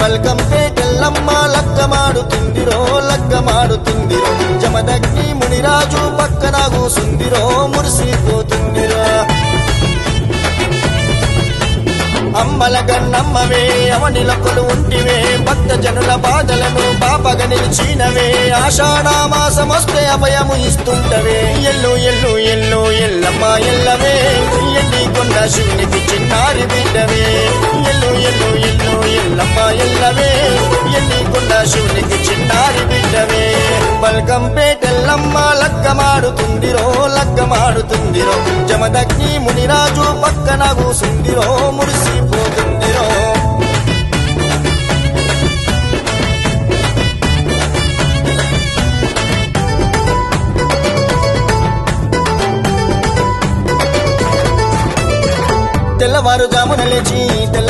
బల్కంపేటెల్లమ్మ లగ్గమాడుతుందిరో లగ్గమాడుతుందిరో జమదగ్ని మునిరాజు పక్కన కూసుందిరో మురిసిపోతుందిరో అమ్మల గన్నమ్మవే అవనిలకులు ఉంటివే భక్త జనుల బాధలను బాపగ నిలిచినవే ఆషాఢ మాసమొస్తే అభయము ఇస్తుంటవే ఎల్లు ఎల్లు ఎల్లు ఎల్లమ్మ ఎల్లవే ఎల్లి కొండ శివునికి చిన్నారి బిడ్డవే ఎల్లు ఎల్లు ఎల్లు ఎల్లమ్మ ఎల్లవే ఎల్లి కొండ శివునికి చిన్నారి బిడ్డవే బల్కంపేటెల్లమ్మ లగ్గమాడుతుందిరో లగ్గమాడుతుందిరో జమదగ్ని మునిరాజు పక్కన కూసుందిరో మురిసిపోతుందిరో తెల్లవారుజామున లేచి తెల్ల